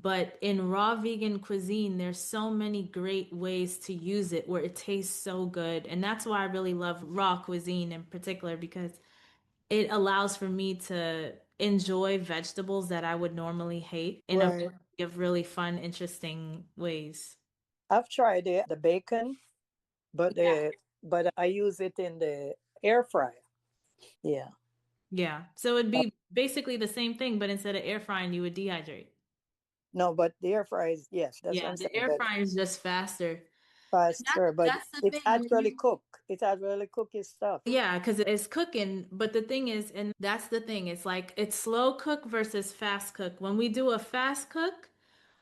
But in raw vegan cuisine, there's so many great ways to use it where it tastes so good. And that's why I really love raw cuisine in particular, because it allows for me to enjoy vegetables that I would normally hate in a Right. variety of really fun, interesting ways. I've tried the bacon, but Yeah. I use it in the air fryer. Yeah. Yeah. So it'd Uh, be basically the same thing, but instead of air frying, you would dehydrate. No, but the air fryer is, yes, that's what Yeah, I'm the saying. air But fryer is just faster. faster, but That's the it thing had when really you cook. It had really cook his stuff. Yeah, because it's cooking. But the thing is, and that's the thing, it's like it's slow cook versus fast cook. When we do a fast cook,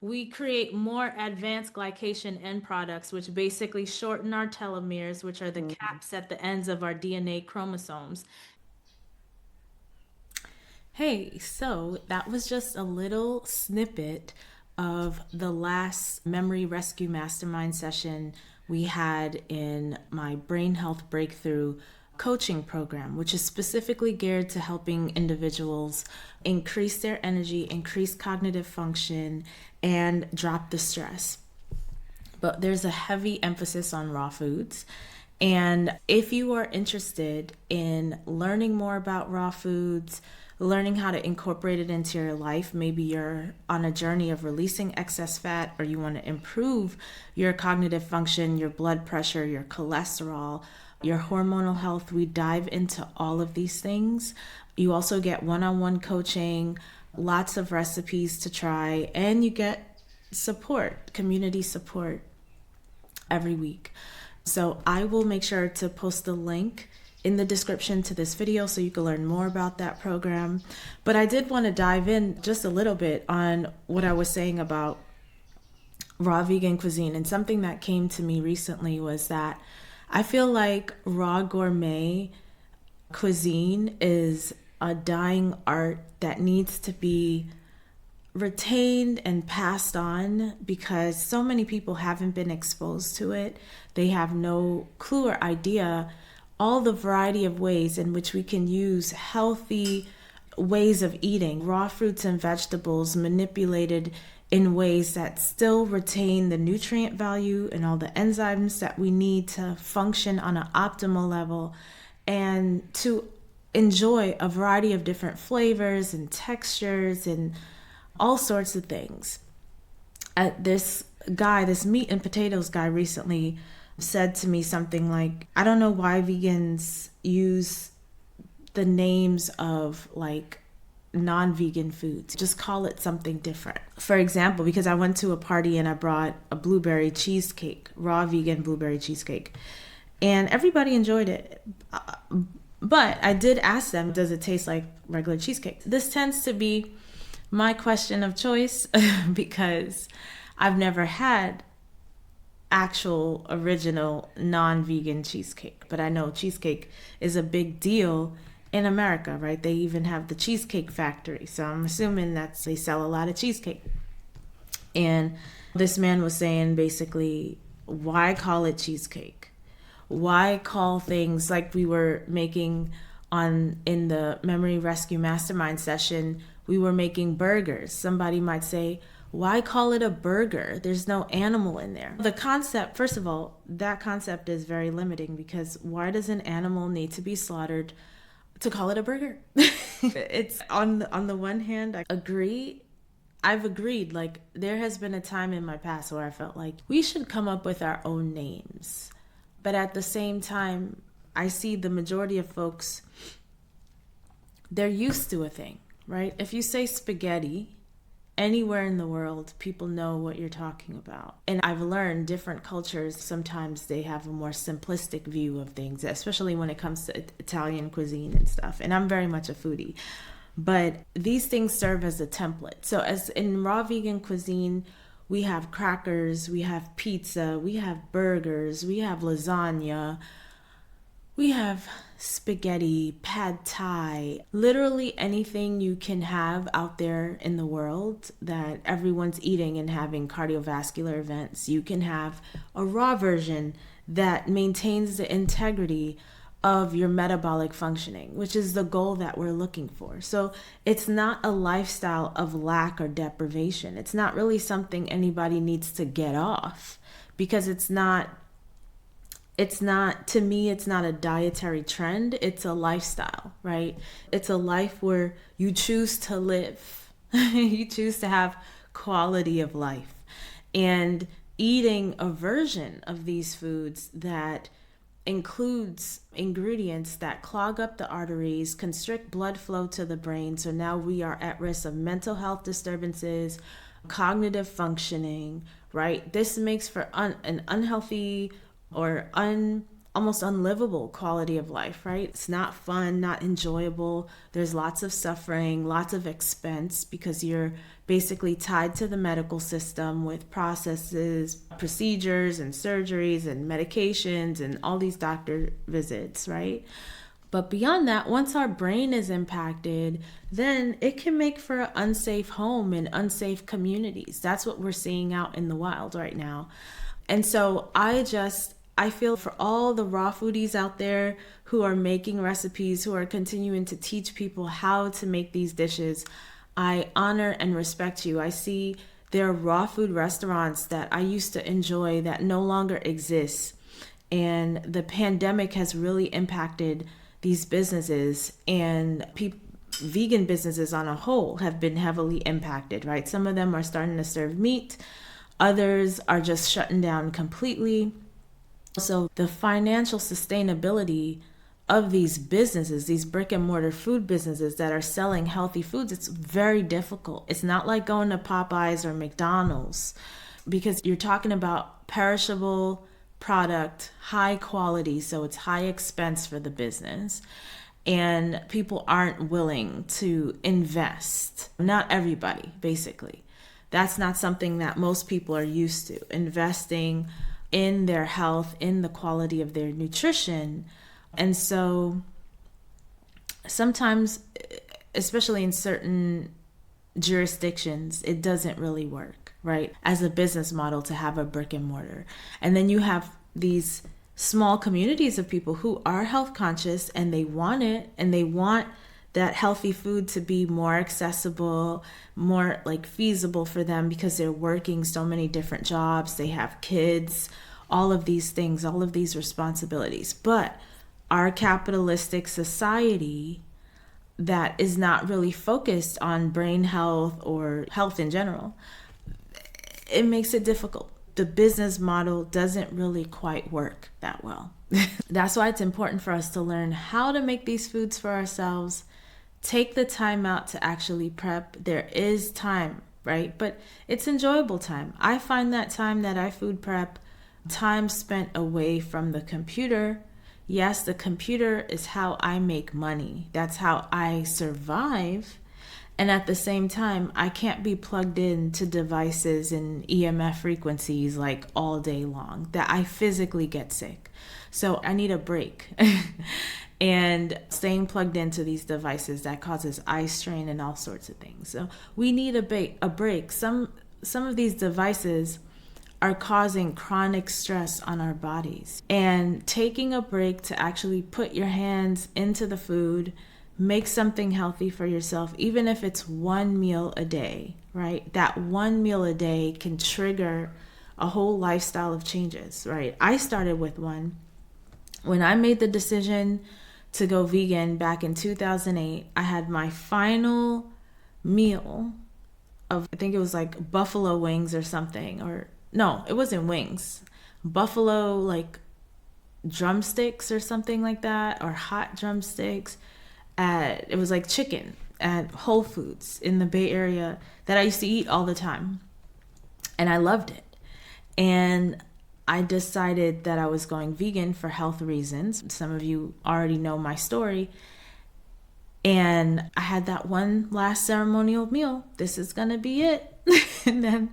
we create more advanced glycation end products, which basically shorten our telomeres, which are the Mhm. caps at the ends of our DNA chromosomes. Hey, so that was just a little snippet of the last Memory Rescue Mastermind session we had in my Brain Health Breakthrough coaching program, which is specifically geared to helping individuals increase their energy, increase cognitive function, and drop the stress. But there's a heavy emphasis on raw foods. And if you are interested in learning more about raw foods, learning how to incorporate it into your life, maybe you're on a journey of releasing excess fat, or you want to improve your cognitive function, your blood pressure, your cholesterol, your hormonal health, we dive into all of these things. You also get one on one coaching, lots of recipes to try, and you get support, community support every week. So I will make sure to post the link in the description to this video so you can learn more about that program. But I did want to dive in just a little bit on what I was saying about raw vegan cuisine. And something that came to me recently was that I feel like raw gourmet cuisine is a dying art that needs to be retained and passed on because so many people haven't been exposed to it. They have no clue or idea all the variety of ways in which we can use healthy ways of eating raw fruits and vegetables manipulated in ways that still retain the nutrient value and all the enzymes that we need to function on an optimal level and to enjoy a variety of different flavors and textures and all sorts of things. This guy, this meat and potatoes guy, recently said to me something like, I don't know why vegans use the names of like non-vegan foods. Just call it something different. For example, because I went to a party and I brought a blueberry cheesecake, raw vegan blueberry cheesecake, and everybody enjoyed it. But I did ask them, does it taste like regular cheesecake? This tends to be my question of choice because I've never had actual original non-vegan cheesecake, but I know cheesecake is a big deal in America, right? They even have the Cheesecake Factory, so I'm assuming that they sell a lot of cheesecake. And this man was saying basically, why call it cheesecake? Why call things like we were making on in the Memory Rescue Mastermind session, we were making burgers. Somebody might say, why call it a burger? There's no animal in there. The concept, first of all, that concept is very limiting because why does an animal need to be slaughtered to call it a burger? It's on the one hand, I agree. I've agreed, like, there has been a time in my past where I felt like we should come up with our own names. But at the same time, I see the majority of folks, they're used to a thing, right? If you say spaghetti, anywhere in the world, people know what you're talking about. And I've learned different cultures, sometimes they have a more simplistic view of things, especially when it comes to Italian cuisine and stuff. And I'm very much a foodie. But these things serve as a template. So as in raw vegan cuisine, we have crackers, we have pizza, we have burgers, we have lasagna, we have spaghetti, pad thai, literally anything you can have out there in the world that everyone's eating and having cardiovascular events. You can have a raw version that maintains the integrity of your metabolic functioning, which is the goal that we're looking for. So it's not a lifestyle of lack or deprivation. It's not really something anybody needs to get off, because it's not, to me, it's not a dietary trend. It's a lifestyle, right? It's a life where you choose to live. You choose to have quality of life. And eating a version of these foods that includes ingredients that clog up the arteries, constrict blood flow to the brain. So now we are at risk of mental health disturbances, cognitive functioning, right? This makes for an unhealthy or almost unlivable quality of life, right? It's not fun, not enjoyable. There's lots of suffering, lots of expense, because you're basically tied to the medical system with processes, procedures, and surgeries, and medications, and all these doctor visits, right? But beyond that, once our brain is impacted, then it can make for an unsafe home and unsafe communities. That's what we're seeing out in the wild right now. And so I feel for all the raw foodies out there who are making recipes, who are continuing to teach people how to make these dishes, I honor and respect you. I see there are raw food restaurants that I used to enjoy that no longer exist. And the pandemic has really impacted these businesses, and vegan businesses on a whole have been heavily impacted, right? Some of them are starting to serve meat. Others are just shutting down completely. So the financial sustainability of these businesses, these brick and mortar food businesses that are selling healthy foods, it's very difficult. It's not like going to Popeyes or McDonald's, because you're talking about perishable product, high quality, so it's high expense for the business. And people aren't willing to invest. Not everybody, basically. That's not something that most people are used to, investing in their health, in the quality of their nutrition. And so sometimes, especially in certain jurisdictions, it doesn't really work, right? As a business model to have a brick and mortar. And then you have these small communities of people who are health conscious, and they want it, and they want that healthy food to be more accessible, more like feasible for them, because they're working so many different jobs, they have kids, all of these things, all of these responsibilities. But our capitalistic society that is not really focused on brain health or health in general, it makes it difficult. The business model doesn't really quite work that well. That's why it's important for us to learn how to make these foods for ourselves. Take the time out to actually prep. There is time, right? But it's enjoyable time. I find that time that I food prep, time spent away from the computer. Yes, the computer is how I make money. That's how I survive. And at the same time, I can't be plugged in to devices and EMF frequencies like all day long, that I physically get sick. So I need a break. And staying plugged into these devices, that causes eye strain and all sorts of things. So we need a break. Some of these devices are causing chronic stress on our bodies. And taking a break to actually put your hands into the food, make something healthy for yourself, even if it's one meal a day, right? That one meal a day can trigger a whole lifestyle of changes, right? I started with one. When I made the decision to go vegan back in 2008, I had my final meal of, I think it was like buffalo wings or something, or no, it wasn't wings. Buffalo like drumsticks or something like that, or hot drumsticks. It was like chicken at Whole Foods in the Bay Area that I used to eat all the time. And I loved it. And I decided that I was going vegan for health reasons. Some of you already know my story. And I had that one last ceremonial meal. This is going to be it. And then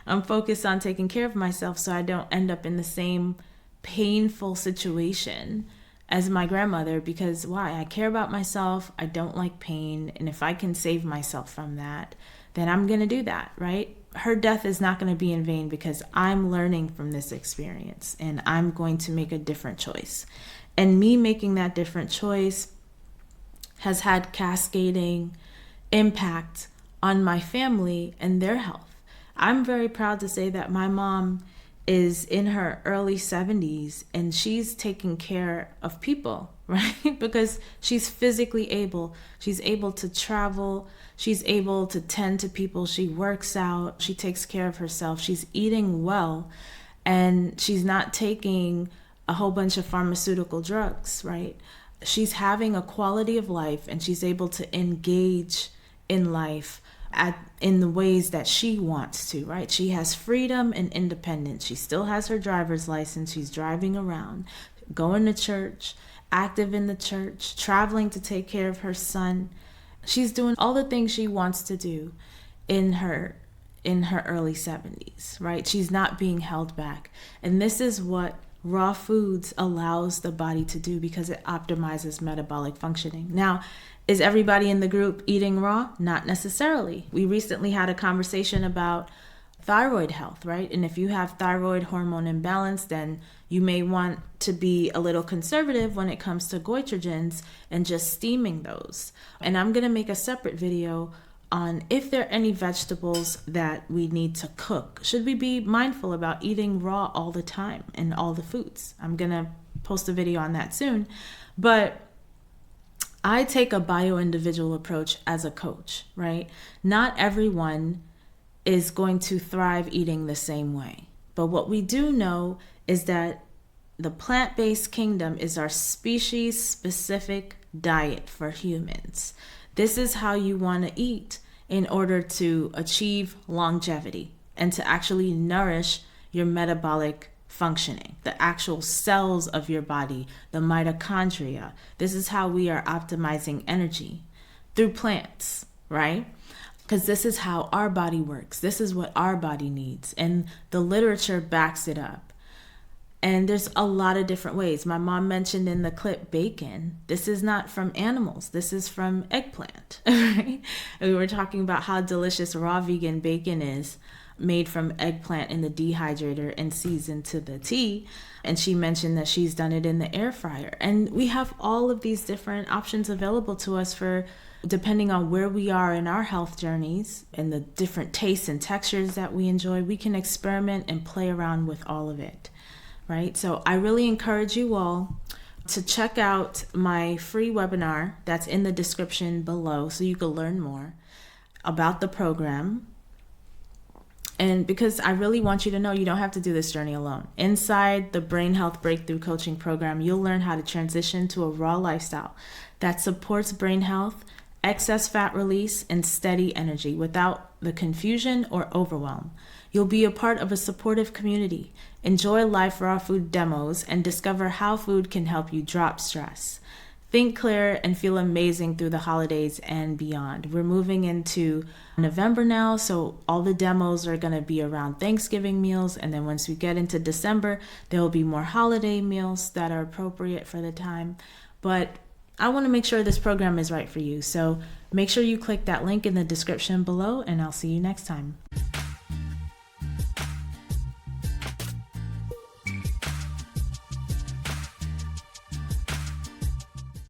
I'm focused on taking care of myself so I don't end up in the same painful situation as my grandmother, because why? I care about myself. I don't like pain. And if I can save myself from that, then I'm going to do that, right? Her death is not going to be in vain, because I'm learning from this experience and I'm going to make a different choice. And me making that different choice has had cascading impact on my family and their health. I'm very proud to say that my mom is in her early 70s and she's taking care of people, right? Because she's physically able. She's able to travel. She's able to tend to people. She works out. She takes care of herself. She's eating well. And she's not taking a whole bunch of pharmaceutical drugs, right? She's having a quality of life and she's able to engage in life in the ways that she wants to, right? She has freedom and independence. She still has her driver's license. She's driving around, going to church, active in the church, traveling to take care of her son. She's doing all the things she wants to do in her early 70s, right? She's not being held back. And this is what raw foods allows the body to do because it optimizes metabolic functioning. Now, is everybody in the group eating raw? Not necessarily. We recently had a conversation about thyroid health, right? And if you have thyroid hormone imbalance, then you may want to be a little conservative when it comes to goitrogens and just steaming those. And I'm going to make a separate video on if there are any vegetables that we need to cook. Should we be mindful about eating raw all the time in all the foods? I'm going to post a video on that soon. But I take a bio-individual approach as a coach, right? Not everyone is going to thrive eating the same way. But what we do know is that the plant-based kingdom is our species-specific diet for humans. This is how you want to eat in order to achieve longevity and to actually nourish your metabolic functioning, the actual cells of your body, the mitochondria. This is how we are optimizing energy through plants, right? Because this is how our body works. This is what our body needs. And the literature backs it up. And there's a lot of different ways. My mom mentioned in the clip bacon. This is not from animals. This is from eggplant, right? And we were talking about how delicious raw vegan bacon is, made from eggplant in the dehydrator and seasoned to the T. And she mentioned that she's done it in the air fryer. And we have all of these different options available to us for depending on where we are in our health journeys and the different tastes and textures that we enjoy. We can experiment and play around with all of it, right? So I really encourage you all to check out my free webinar that's in the description below so you can learn more about the program. And because I really want you to know you don't have to do this journey alone. Inside the Brain Health Breakthrough Coaching Program, you'll learn how to transition to a raw lifestyle that supports brain health, excess fat release, and steady energy without the confusion or overwhelm. You'll be a part of a supportive community, enjoy live raw food demos, and discover how food can help you drop stress. Think clear and feel amazing through the holidays and beyond. We're moving into November now, so all the demos are going to be around Thanksgiving meals. And then once we get into December, there will be more holiday meals that are appropriate for the time. But I want to make sure this program is right for you. So make sure you click that link in the description below, and I'll see you next time.